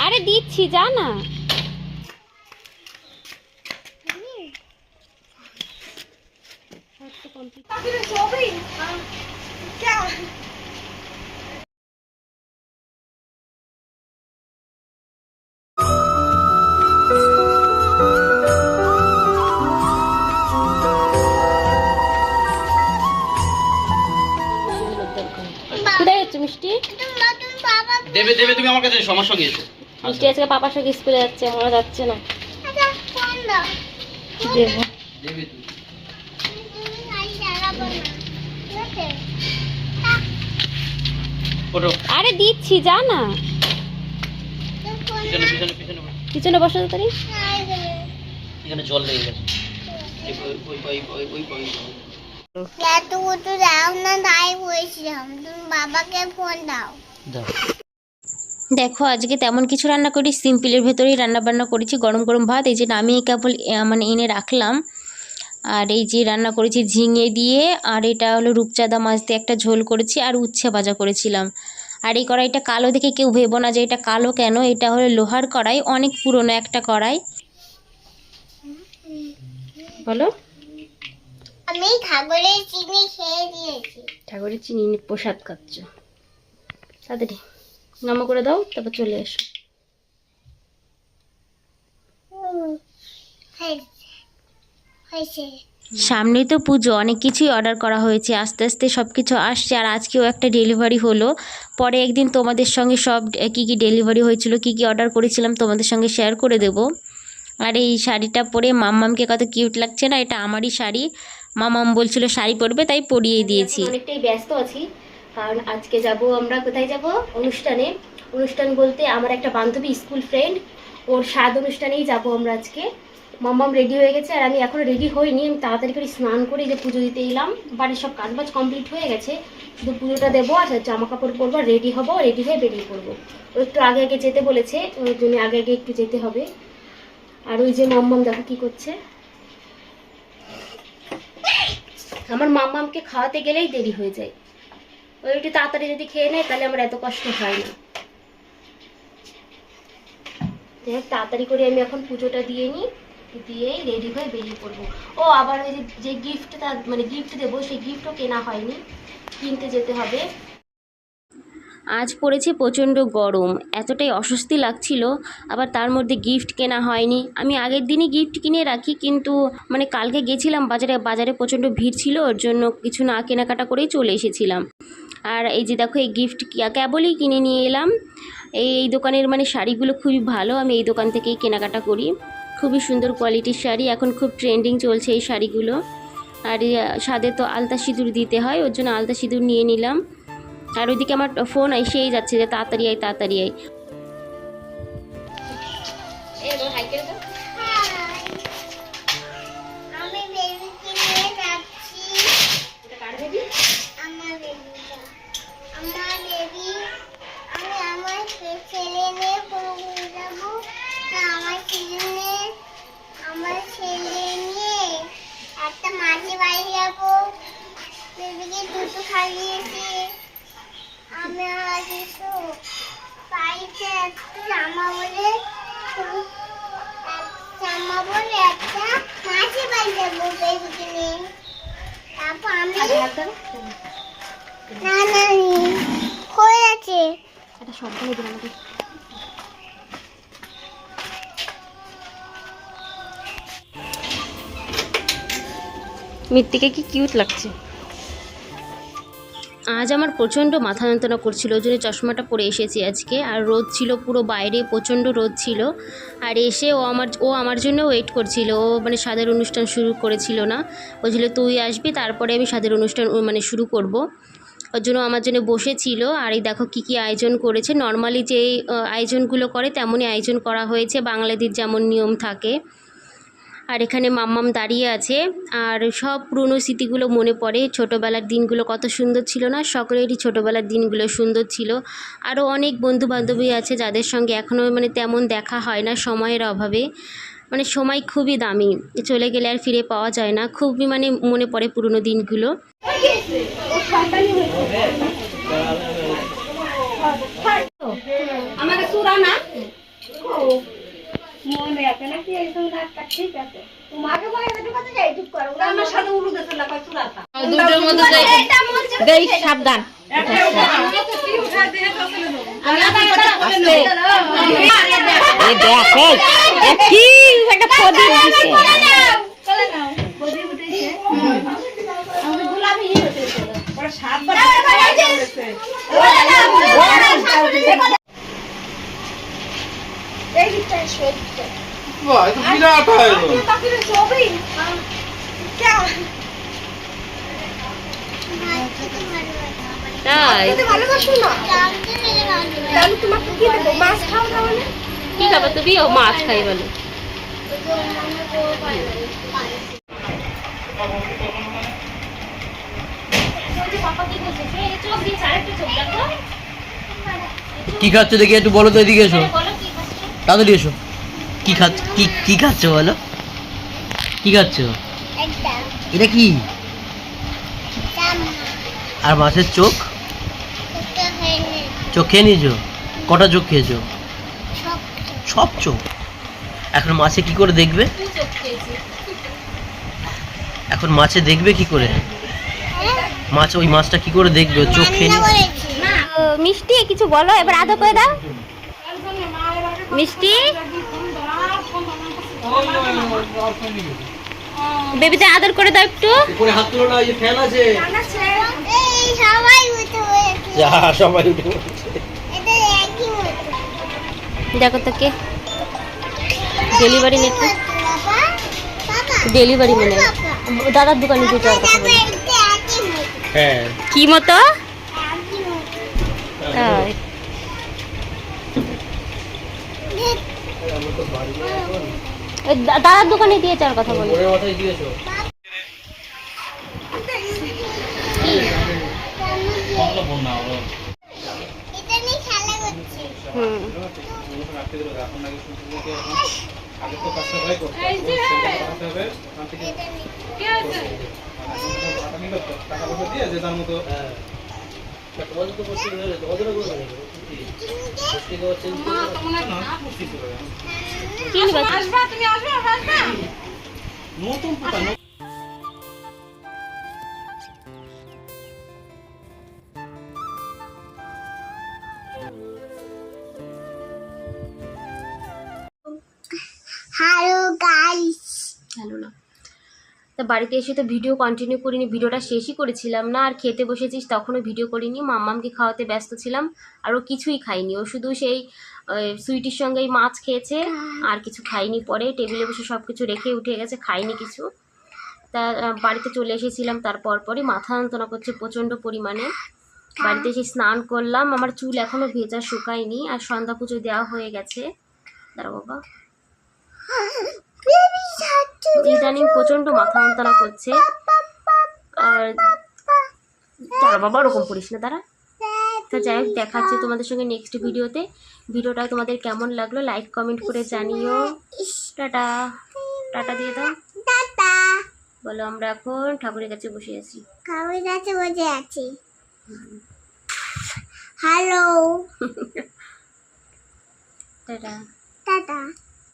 আরে দিচ্ছি, যা না। কোথায় যাচ্ছ মিষ্টি? দেবে দেবে, তুমি আমার কাছে আমার সঙ্গে এসো। মিষ্টি আজকে পাপার সঙ্গে স্কুলে যাচ্ছে, আমরা যাচ্ছে না। দেবো। দেবে তুমি। ওঠো। আরে দিচ্ছি, যা না। পিছনে পিছনে পিছনে বসো। পিছনে বসো তাড়াতাড়ি। এখানে জল লেগে গেছে। ওই বাবাকে ফোন দাও। দাও। দেখো আজকে তেমন কিছু রান্না করি, সিম্পলের ভেতরেই রান্না বান্না করেছি। গরম গরম ভাত এই যে নামিয়ে কেবল মানে এনে রাখলাম। আর এই যে রান্না করেছি ঝিঙে দিয়ে, আর এটা হলো রূপচাঁদা মাছ দিয়ে একটা ঝোল করেছি, আর উচ্ছে ভাজা করেছিলাম। আর এই কড়াইটা কালো দেখে কেউ ভেবো না যে এটা কালো কেন, এটা হলো লোহার কড়াই, অনেক পুরনো একটা কড়াই। বলো। আমি ঠাকুরের চিনি খেয়ে দিয়েছি। ঠাকুরের চিনি প্রসাদ খাচ্ছ, তাড়াতাড়ি নামা করে দাও, তারপর চলে এসো। হয়েছে। সামনেই তো পুজো, অনেক কিছুই অর্ডার করা হয়েছে, আস্তে আস্তে সব কিছু আসছে। আর আজকেও একটা ডেলিভারি হলো, পরে একদিন তোমাদের সঙ্গে সব কী কী ডেলিভারি হয়েছিল, কী কী অর্ডার করেছিলাম তোমাদের সঙ্গে শেয়ার করে দেব। আর এই শাড়িটা পরে মাম্মামকে কত কিউট লাগছে না, এটা আমারই শাড়ি। মাম্মাম বলছিল শাড়ি পরবে, তাই পরিয়ে দিয়েছি। অনেকটাই ব্যস্ত আছি, কারণ আজকে যাব আমরা কোথায় যাব, অনুষ্ঠানে। অনুষ্ঠান বলতে আমার একটা বান্ধবী, স্কুল ফ্রেন্ড, ওর স্বাদ অনুষ্ঠানেই যাব আমরা আজকে। মাম্মাম রেডি হয়ে গেছে, আর আমি এখনও রেডি হইনি। আমি তাড়াতাড়ি করে স্নান করে যে পুজো দিতে এলাম, বাড়ির সব কাজবাজ কমপ্লিট হয়ে গেছে, শুধু পুজোটা দেবো আর জামা কাপড় পরবো, রেডি হবো, রেডি হয়ে বেরিয়ে পড়বো। ও একটু আগে আগে যেতে বলেছে, ওর জন্য আগে আগে একটু যেতে হবে। আর ওই যে মাম্মাম দেখো কি করছে, আমার মাম্মামকে খাওয়াতে গেলেই দেরি হয়ে যায়। ওই একটু তাড়াতাড়ি যদি খেয়ে নেয় তাহলে আমার এত কষ্ট হয় না। তাড়াতাড়ি করে আমি এখন পুজোটা দিয়ে নিই, দিয়েই রেডি হয়ে বেরিয়ে পড়বো। ও আবার ওই যে গিফটটা মানে গিফট দেবো, সেই গিফটও কেনা হয়নি, কিনতে যেতে হবে। আজ পড়েছে প্রচণ্ড গরম, এতটাই অস্বস্তি লাগছিল, আবার তার মধ্যে গিফট কেনা হয়নি। আমি আগের দিনই গিফট কিনে রাখি, কিন্তু মানে কালকে গেছিলাম বাজারে প্রচণ্ড ভিড় ছিল, ওর জন্য কিছু না কেনাকাটা করেই চলে এসেছিলাম। আর এই যে দেখো এই গিফট কেবলই কিনে নিয়ে এলাম। এই দোকানের মানে শাড়িগুলো খুবই ভালো, আমি এই দোকান থেকেই কেনাকাটা করি। খুবই সুন্দর কোয়ালিটির শাড়ি, এখন খুব ট্রেন্ডিং চলছে এই শাড়িগুলো। আর সাদে তো আলতা সিঁদুর দিতে হয়, ওর জন্য আলতা সিঁদুর নিয়ে নিলাম। আর ওইদিকে আমার ফোন এসেই যাচ্ছে যে তাড়াতাড়ি আয় তাড়াতাড়ি আয়। আমি বেবিকে নিয়ে যাচ্ছি। আমার বেবিটা, আমার বেবি। আমি আমার ছেলে নিয়ে ঘুরে যাবো, আমার ছেলে নিয়ে একটা মাঝি বাড়ি যাবো। বেবিকে দুটো খাইয়েছি আমি, আর কিছু পাইছে একটা জামা বলে একটা মাঝি বাড়ি যাবো বেবিকে নিয়ে। তারপর আমি না না হয়ে আছে এটা সব দিয়ে দিলাম আমাকে। মৃত্তিকে কি কিউট লাগছে। আজ আমার প্রচণ্ড মাথা যন্ত্রণা করছিল, ওই জন্য চশমাটা পরে এসেছি আজকে। আর রোদ ছিল পুরো বাইরে, প্রচণ্ড রোদ ছিল। আর এসে ও আমার জন্য ওয়েট করছিল, ও মানে স্বাদের অনুষ্ঠান শুরু করেছিল না, বলছিল তুই আসবি তারপরে আমি স্বাদের অনুষ্ঠান মানে শুরু করব। ওর জন্য আমার জন্য বসেছিল। আর এই দেখো কী কী আয়োজন করেছে, নর্মালি যে আয়োজনগুলো করে তেমনই আয়োজন করা হয়েছে, বাঙালিদের যেমন নিয়ম থাকে। আর এখানে মাম্মাম দাঁড়িয়ে আছে, আর সব পুরনো স্মৃতিগুলো মনে পড়ে, ছোটোবেলার দিনগুলো কত সুন্দর ছিল না, সকলেরই ছোটোবেলার দিনগুলো সুন্দর ছিল। আরও অনেক বন্ধু বান্ধবী আছে যাদের সঙ্গে এখনও মানে তেমন দেখা হয় না সময়ের অভাবে, মানে সময় খুবই দামি, চলে গেলে আর ফিরে পাওয়া যায় না, খুবই মানে মনে পড়ে পুরনো দিনগুলো। দুটোর মধ্যে দেই সাবধান কি একটা প্রদীপ দিছে বাহ, এটা বিরাট হয় গো। তাই কি খাবে তুমি ও মাছ খাই বলে কি খাচ্ছ দেখি একটু বলো তো, এদিকে এসো, তাড়াতাড়ি এসো। কি খাচ্ছ, কি খাচ্ছ বলো, কি খাচ্ছ? একটা এটা কি? জামা আর মাছের চোখ, একটা হয়নি চোখ খেয়ে নিয়েছো? কটা চোখ খেয়েছো? সব সব চোখ। এখন মাছে কি করে দেখবে? এখন মাছে দেখবে কি করে? মাছ, ওই মাছটা কি করে দেখবে? ও চোখ খেয়ে নিয়েছে। মিষ্টি কিছু বলো, এবার আদর করে দাও মিষ্টি বেবিতে আদর করে দাও একটু উপরে হাত তুলো না, ওই যে ফ্যান আছে। এই সবাই উঠে হয়েছে যা, সবাই উঠে পড়ছে। এটা একই মতো দেখো তো কে ডেলিভারি নাকি বাবা বাবা ডেলিভারি মানে দাদার দোকানে যেতে আর কথা বলি এটা একই মতো হ্যাঁ, কি মতো একই মতো তাই ওই দাদার দোকানে দিয়ে যাওয়ার কথা বলি ওরে মাথায় দিয়েছো। এটা নিয়ে খেলা করছি হুম কি নিবা হ্যালো গাইস হ্যালো না, তা বাড়িতে এসে তো ভিডিও কন্টিনিউ করিনি, ভিডিওটা শেষই করেছিলাম না। আর খেতে বসেছিস তখনও ভিডিও করিনি, মাম্মামকে খাওয়াতে ব্যস্ত ছিলাম। আর ও কিছুই খাইনি, ও শুধু সেই সুইটির সঙ্গেই মাছ খেয়েছে, আর কিছু খাইনি। পরে টেবিলে বসে সব কিছু রেখে উঠে গেছে, খাইনি কিছু। তা বাড়িতে চলে এসেছিলাম, তারপর পরই মাথা যন্ত্রণা করছে প্রচণ্ড পরিমাণে। বাড়িতে এসে স্নান করলাম, আমার চুল এখনও ভেজা শুকায়নি, আর সন্ধ্যা পুজো দেওয়া হয়ে গেছে। দাঁড়া বাবা, ইদানিং প্রচণ্ড মাথা যন্ত্রণা করছে। আর দাঁড়া বাবা, ওরকম করিস না, দাঁড়া। তা যাই হোক, দেখাচ্ছি তোমাদের সঙ্গে নেক্সট ভিডিওতে। ভিডিওটা তোমাদের কেমন লাগলো লাইক কমেন্ট করে জানিও। টাটা, টাটা দিয়ে দাও, টাটা বলো। আমরা এখন ঠাকুরের কাছে বসে আছি। কাউরি কাছে বসে আছি হ্যালো টাটা। টাটা